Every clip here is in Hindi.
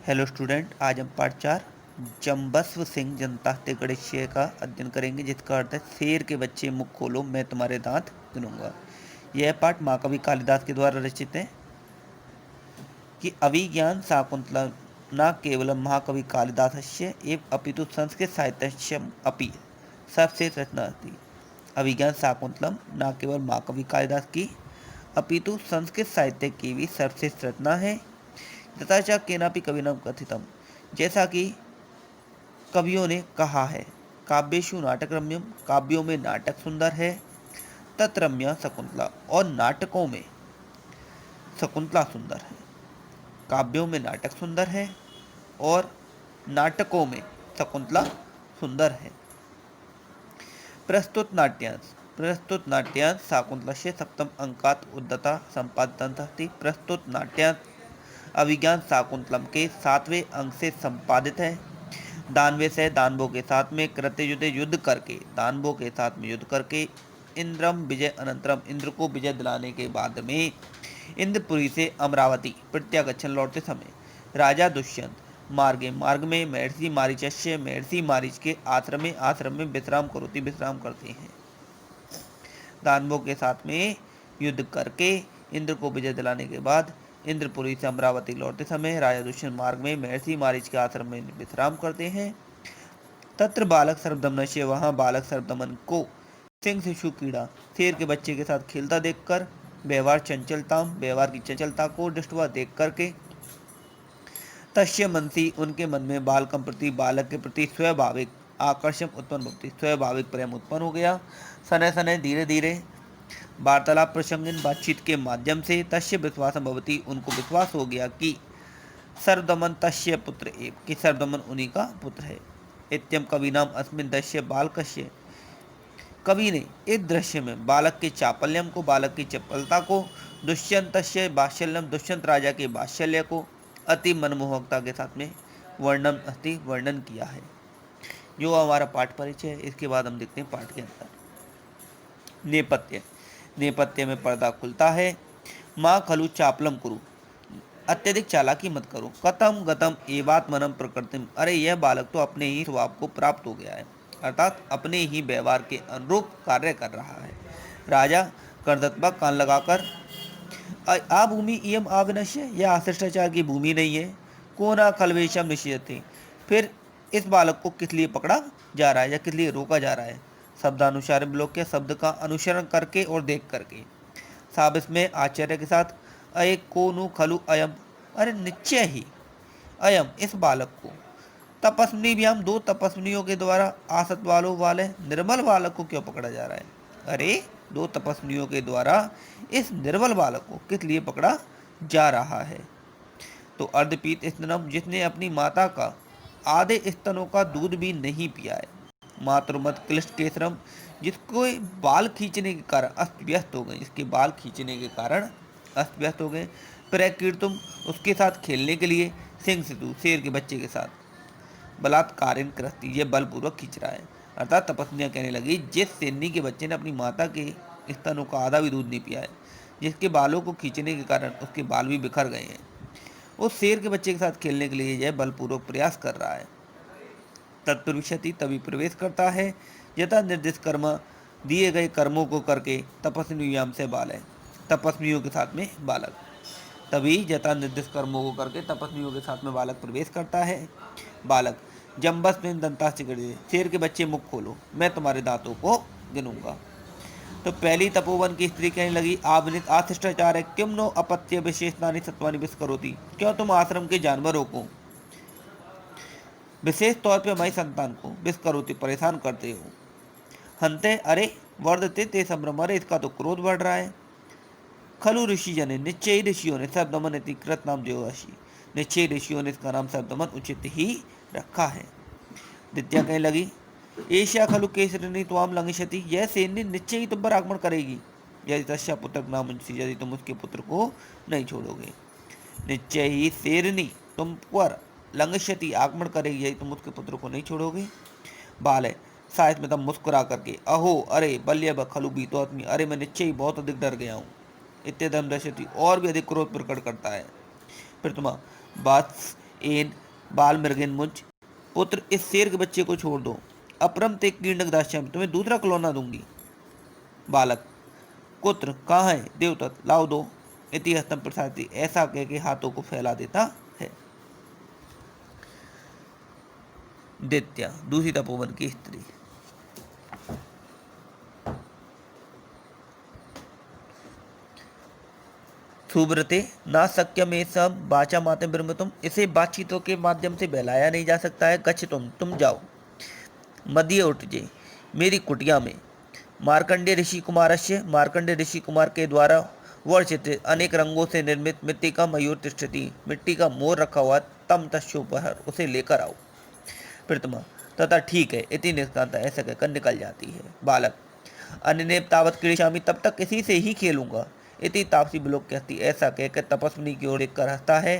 हेलो स्टूडेंट, आज हम पाठ 4 जम्बस्व सिंह जनतास्ते गणित का अध्ययन करेंगे, जिसका अर्थ है शेर के बच्चे मुख खोलो मैं तुम्हारे दांत गिनूंगा। यह पाठ महाकवि कालिदास के द्वारा रचित है। कि अभिज्ञान शाकुंतलम न केवलम महाकवि कालिदासस्य एव अपितु संस्कृत साहित्यस्यम अपि सर्वश्रेष्ठ रचना अस्ति। अभिज्ञान शाकुंतलम न केवल महाकवि कालिदास की अपितु संस्कृत साहित्य की भी सर्वश्रेष्ठ रचना है। तथा च केनापि कविना कथितम, जैसा कि कवियों ने कहा है। काव्येषु नाटक रम्यम, काव्यों में नाटक सुंदर है। तत्रम्य शकुंतला, और नाटकों में शकुंतला सुंदर है। काव्यों में नाटक सुंदर है और नाटकों में शकुंतला सुंदर है। प्रस्तुत नाट्यांश शाकुंतलस्य सप्तम अंकात उद्धता संपादितमस्ति। प्रस्तुत नाट्यांश अभिज्ञान शाकुंतलम के 7वें अंक से संपादित है। दानवे से दानवों के साथ में युद्ध करके इंद्रम विजय अनंतरम, इंद्र को विजय दिलाने के बाद में इंद्रपुरी से अमरावती प्रत्यागच्छन लौटते समय राजा दुष्यंत मार्ग में महर्षि मारीच के आश्रम में विश्राम करते हैं। दानवों के साथ में युद्ध करके इंद्र को विजय दिलाने के बाद इंद्रपुरी से अमरावती लौटते समय राजा दुष्यंत मार्ग में महर्षि मारीच के आश्रम में विश्राम करते हैं। तत्र बालक सर्वदमनस्य, वहां बालक सर्वदमन को सिंह शिशु कीड़ा शेर के बच्चे के साथ खेलता देखकर व्यवहार की चंचलता को दृष्टवा देख करके तस्य मनसी, उनके मन में बालकम प्रति, बालक के प्रति स्वाभाविक आकर्षण उत्पन्न होती, स्वाभाविक प्रेम उत्पन्न हो गया। सने सने धीरे धीरे वार्तालाप प्रसंगिन बातचीत के माध्यम से तस्य विश्वास भवती, उनको विश्वास हो गया कि सर्वदमन तस्य पुत्र एव, कि सर्वदमन उन्हीं का पुत्र है। इत्यम कविनाम अस्मिन दस्य बालकस्य, कवि ने इस दृश्य में बालक के चापल्यम को, बालक की चपलता को, दुष्यंतस्य बात्सल्यम, दुष्यंत राजा के बात्सल्य को अति मनमोहकता के साथ में वर्णन किया है। जो हमारा पाठ परिचय है, इसके बाद हम देखते हैं पाठ के अंदर नेपथ्य में पर्दा खुलता है। माँ खलु चापलम कुरु, अत्यधिक चालाकी मत करो। कथम गतम एवात्मनम प्रकृतिम, अरे यह बालक तो अपने ही स्वभाव को प्राप्त हो गया है, अर्थात अपने ही व्यवहार के अनुरूप कार्य कर रहा है। राजा कर्दत्वा कान लगाकर, आ भूमि इयम आविनश्य, यह अशिष्टाचार की भूमि नहीं है। को ना खलवेशम निषेधते, फिर इस बालक को किस लिए पकड़ा जा रहा है या किस लिए रोका जा रहा है। शब्दानुसार विलोक्य, शब्द का अनुसरण करके और देख करके। साबिस में आश्चर्य के साथ अय को नु खलु अयम, अरे निश्चय ही अयम, इस बालक को तपस्विनी भी, हम दो तपस्विनियों के द्वारा आसत वाले निर्बल बालक को क्यों पकड़ा जा रहा है। अरे दो तपस्विनियों के द्वारा इस निर्बल बालक को किस लिए पकड़ा जा रहा है। तो अर्धपीत स्तनम, जिसने अपनी माता का आधे स्तनों का दूध भी नहीं पिया है। मातृमत क्लिष्ट केसरम, जिसको बाल खींचने के कारण अस्त व्यस्त हो गए, इसके बाल खींचने के कारण अस्त व्यस्त हो गए। प्रकीर्तुम, उसके साथ खेलने के लिए। सिंह सितु, शेर के बच्चे के साथ। बलात्कारिन कृति, ये बलपूर्वक खींच रहा है। अर्थात तपस्वियाँ कहने लगी, जिस शेरनी के बच्चे ने अपनी माता के स्तनों का आधा भी दूध नहीं पिया है, जिसके बालों को खींचने के कारण उसके बाल भी बिखर गए हैं, उस शेर के बच्चे के साथ खेलने के लिए यह बलपूर्वक प्रयास कर रहा है। तत्प्रविशति, तभी प्रवेश करता है। यथा निर्दिष्ट कर्म, दिए गए कर्मों को करके तपस्वियाम से बाल है, तपस्वियों के साथ में बालक। तभी यथा निर्दिष्ट कर्मों को करके तपस्वियों के साथ में बालक प्रवेश करता है। बालक जम्बस में दंतास्ति कर दे, शेर के बच्चे मुख खोलो मैं तुम्हारे दांतों को गिनूंगा। तो पहली तपोवन की स्त्री कहने लगी, आविनित आशिष्टाचार है, किम नो अपत्य विशेषणानि सत्वानि विष करोति, क्यों तुम आश्रम के जानवरों को, विशेष तौर पे हमारी संतान को विष करोति, परेशान करते हो। हंते, अरे वर्धते ते संभ्रम, अरे इसका तो क्रोध बढ़ रहा है। खलु ऋषि जने, निश्चय ऋषियों ने सर्वदमन कृत नाम देवशी, निश्चय ऋषियों ने इसका नाम सर्वदमन उचित ही रखा है। दित्या कहने लगी, एशिया खलु केसरिणी त्वाम लंघिष्यति, यह सैन्य निश्चय ही तुम पर आक्रमण करेगी, यदि तस्या पुत्र नाम, यदि तुम उसके पुत्र को नहीं छोड़ोगे। निश्चय ही शेरनी तुम पर लंघिष्यति, आक्रमण करेगी, यदि तुम उसके पुत्र को नहीं छोड़ोगे। बाल है साहित्य में तब मुस्कुरा करके, अहो अरे बल्य खलु बीतो आत्मी, अरे मैं निश्चय ही बहुत अधिक डर गया हूँ। इत्यदम दर्शति, और भी अधिक क्रोध प्रकट करता है। फिर तुम बात एन बाल मृगेन मुझ पुत्र, इस शेर के बच्चे को छोड़ दो। अपरम ते कीर्णक दास्यामि, तुम्हें दूसरा खिलौना दूंगी। बालक कुत्र कहाँ है? देवदत्त लाओ दो। इति हस्तम प्रसारति, ऐसा कह के हाथों को फैला देता है। दित्या दूसरी तपोवन की स्त्री। सुब्रते ना सक्य में सब बाचा माते ब्रह्मतुम, इसे बातचीतों के माध्यम से बहलाया नहीं जा सकता है। गच्छ तुम जाओ। मध्य उठजे मेरी कुटिया में। मार्कंडे ऋषि कुमारस्य, मार्कंडे ऋषि कुमार के द्वारा वर्षित अनेक रंगों से निर्मित मिट्टी का मयूर तिष्ठति, मिट्टी का मोर रखा हुआ, तम तस्योपहर, उसे लेकर आओ। प्रीतमा तथा ठीक है, इति निष्कांता, ऐसा कहकर निकल जाती है। बालक अन्य तावत क्रीड़ामि, तब तक इसी से ही खेलूंगा। इति तापसी बिलोक कहती, ऐसा कहकर तपस्विनी की ओर देखकर हंसता है।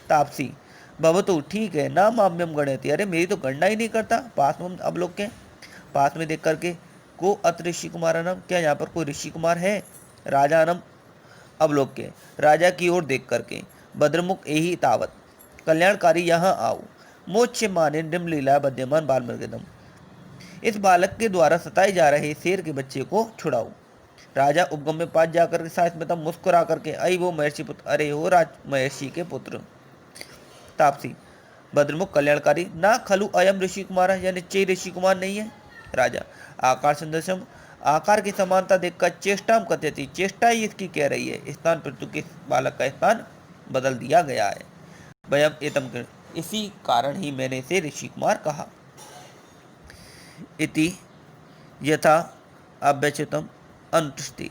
तापसी भवतु ठीक है, ना माम्यम गणयति, अरे मेरी तो गणना ही नहीं करता। पास में अब लोग के पास में देख करके को अत ऋषि कुमारानम, क्या यहाँ पर कोई ऋषि कुमार है? राजानम अब लोग के राजा की ओर देख करके भद्रमुख यही तावत कल्याणकारी, यहाँ आओ। मोक्ष माने निम्नलीला बद्यमान बाल मृगदम, इस बालक के द्वारा सताए जा रहे शेर के बच्चे को छुड़ाओ। राजा उपगम में पास जाकर के साथ में तब मुस्कुरा करके, अई वो महर्षि पुत्र, अरे हो राज महर्षि के पुत्र। तापसी भद्रमुख कल्याणकारी, ना खलु अयम ऋषि कुमार, या निश्चय ऋषि कुमार नहीं है। राजा आकार संदर्शम, आकार की समानता देखकर चेष्टा कथयति, चेष्टा ही इसकी कह रही है। स्थान पृथु के बालक का स्थान बदल दिया गया है। वयम एतम, इसी कारण ही मैंने इसे ऋषि कुमार कहा। इति यथा अव्यचितम अनुष्टि,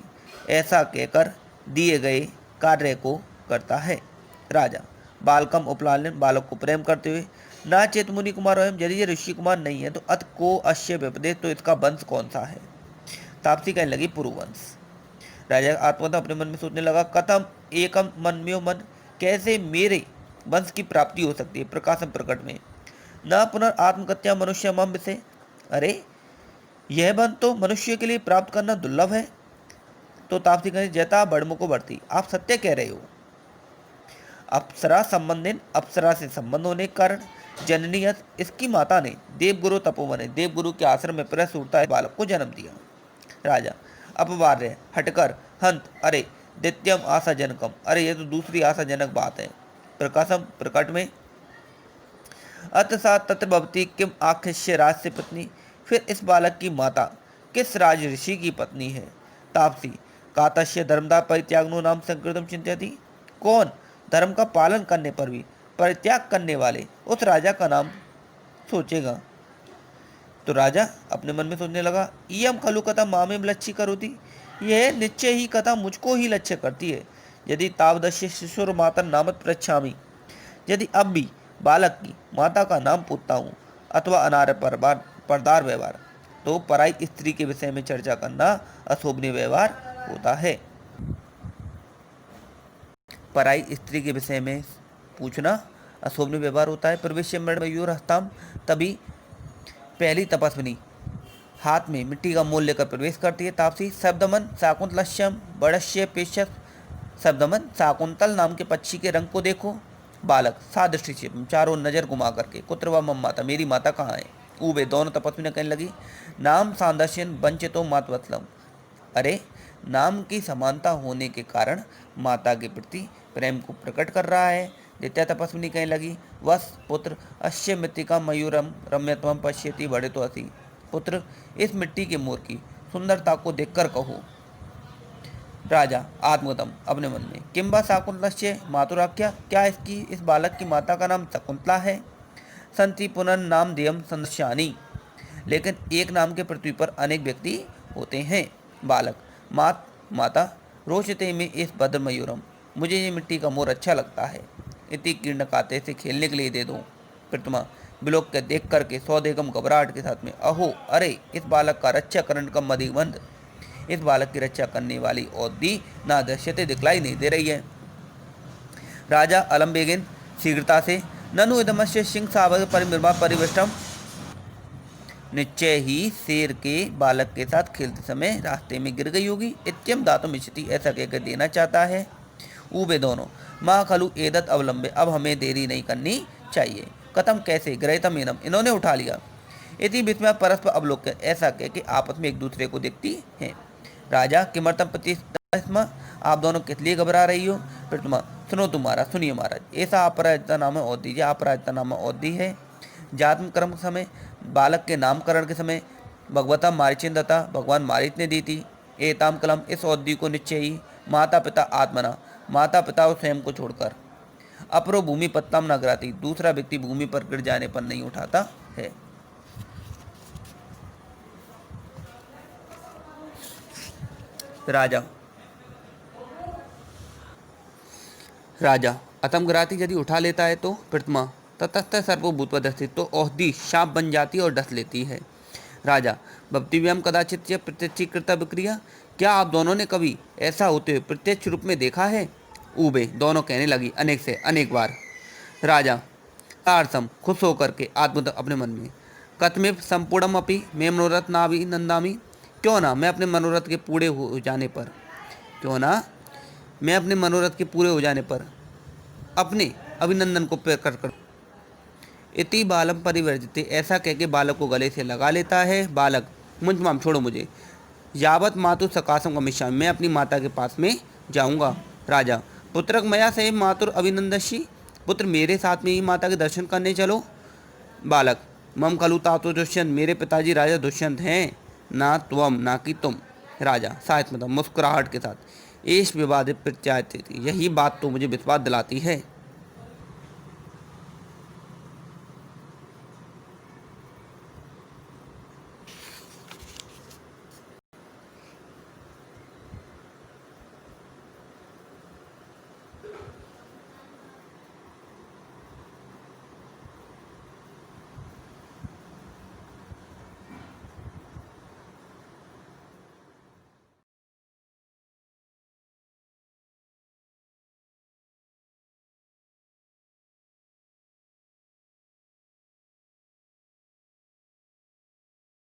ऐसा कहकर दिए गए कार्य को करता है। राजा बालकम उपलालन, बालक को प्रेम करते हुए, ना चेत मुनि कुमार एवं, यदि ये ऋषि कुमार नहीं है तो अत को अश्य व्यपदेश, तो इसका वंश कौन सा है? तापसी कहने लगी पुरुवंश। राजा आत्मतः अपने मन में सोचने लगा, कथम एकम मनम्यो मन, कैसे मेरे वंश की प्राप्ति हो सकती है? प्रकाशम प्रकट में न पुनर्आत्मकत्या मनुष्य मम विषय, अरे यह वन तो मनुष्य के लिए प्राप्त करना दुर्लभ है। तो तापसी कहने, जयता बड़मुको बढ़ती, आप सत्य कह रहे हो। अप्सरा संबंधित, अप्सरा से संबंध होने के कारण जननीयत, इसकी माता ने देवगुरु तपोवन, देवगुरु के आश्रम में प्रसूत उठता है बालक को जन्म दिया। राजा अपवार्य हटकर हंत, अरे दित्यम आशाजनकम, अरे यह तो दूसरी आशाजनक बात है। प्रकाशम प्रकट में अतसा तत्र भवती किम आख्यस्य राज से पत्नी, फिर इस बालक की माता किस राज ऋषि की पत्नी है? तापसी कातस्य धर्मदा परित्यागनो नाम संकृतम चिंत्यति, कौन धर्म का पालन करने पर भी परित्याग करने वाले उस राजा का नाम सोचेगा? तो राजा अपने मन में सोचने लगा, इयम खलु कथा मामेम लक्ष्य करोति, यह निश्चय ही कथा मुझको ही लक्ष्य करती है। यदि तावदस्य शिशुर माता नामत पृच्छामि, यदि अब भी बालक की माता का नाम पूछता हूँ अथवा अनार्य परदार व्यवहार, तो पराई स्त्री के विषय में चर्चा करना अशोभनीय व्यवहार होता है। पराई स्त्री के विषय में पूछना अशोभनीय व्यवहार होता है। प्रवेश मयूर हस्ताम, तभी पहली तपस्विनी हाथ में मिट्टी का मोल लेकर प्रवेश करती है। तापसी शब्दमन शाकुंतलश्यम बड़श्य पेशस, शब्दमन शाकुंतल नाम के पक्षी के रंग को देखो। बालक सादृष्टि से चारों नजर घुमा करके, कुत्र व मम माता, मेरी माता कहाँ है? ऊबे दोनों तपस्विनी कहने लगी, नाम सांदर्शन वंचितो मातवत्लम, अरे नाम की समानता होने के कारण माता के प्रति प्रेम को प्रकट कर रहा है। द्वितीय तपस्विनी कहने लगी, वस पुत्र अश्य मृत्तिका मयूरम रम्यतम पश्यति बड़े तो असी, पुत्र इस मिट्टी के मोर की सुंदरता को देखकर कहो। राजा आत्मगतम अपने मन में, किंबा शाकुंतलस्य मातुराख्या, क्या इसकी इस बालक की माता का नाम शकुंतला है? संति पुनर्नाम देयम संदर्शानी, लेकिन एक नाम के पृथ्वी पर अनेक व्यक्ति होते हैं। बालक माता रोचते में इस भद्र मयूरम, मुझे ये मिट्टी का मोर अच्छा लगता है। इति कीर्णकाते से खेलने के लिए दे दो। प्रतिमा बिलोक के देख करके सौदेगम घबराहट के साथ में, अहो अरे इस बालक का रक्षा करण का मदिबंध, इस बालक की रक्षा करने वाली औदी ना दृश्यते दिखलाई नहीं दे रही है। राजा अलम्बेगिन शीघ्रता से, ननु इदमस्य सिंह सावक परिमृमा परिविष्टम, निश्चय ही शेर के बालक के साथ खेलते समय रास्ते में गिर गई होगी। इत्यम दातुम इच्छति, ऐसा कहकर देना चाहता है। ऊबे दोनों, माँ खलु एदत अवलंबे, अब हमें देरी नहीं करनी चाहिए। कथम कैसे? गृहीतम एनम, इन्होंने उठा लिया। इति विस्मय परस्पर अवलोकन, ऐसा कह के आपस में एक दूसरे को देखती हैं। राजा किमर्थम प्रतिस्म, आप दोनों किस लिए घबरा रही हो? प्रतिमा, सुनो तुम्हारा, सुनिए महाराज, ऐसा अपराजिता नाम और दीजिए। अपराजिता नाम औधी है। जात्म कर्म समय, बालक के नामकरण के समय भगवता मारीचेंदता, भगवान मारीच ने दी थी। एताम कलम, इस औधी को निश्चय ही माता पिता आत्मना, माता पिता और स्वयं को छोड़कर, अपरो भूमि पत्तम न गिराती, दूसरा व्यक्ति भूमि पर गिर जाने पर नहीं उठाता है। राजा राजा अतम गिराती यदि उठा लेता है तो? प्रतिमा, ततस्थ सर्वभूत दस्ती, तो औषधि शाप बन जाती और डस लेती है। राजा भक्तिव्यम कदाचित प्रत्यक्षीकृत विक्रिया, क्या आप दोनों ने कभी ऐसा होते हुए प्रत्यक्ष रूप में देखा है? ऊबे, दोनों कहने लगी, अनेक से अनेक बार। राजा आर्सम, खुश होकर के आत्मत अपने मन में, कथमिव संपूर्णम अपि मैं मनोरथ नाभि नंदामी, क्यों ना मैं अपने मनोरथ के पूरे हो जाने पर, क्यों ना मैं अपने मनोरथ के पूरे हो जाने पर अपने अभिनंदन को प्रकट कर। इति बालम परिवर्जित, ऐसा कह के बालक को गले से लगा लेता है। बालक, मुझ माम, छोड़ो मुझे। यावत मातु सकाशम गमिष्यामि, मैं अपनी माता के पास में जाऊंगा। राजा पुत्रक मया से मातुर अभिनंदशी, पुत्र मेरे साथ में ही माता के दर्शन करने चलो। बालक मम खलु तातो दुष्यंत, मेरे पिताजी राजा दुष्यंत हैं, ना त्वम, ना कि तुम। राजा साहित्य मुस्कुराहट के साथ, एश विवादित प्रत्यायति, यही बात तो मुझे विश्वास दिलाती है।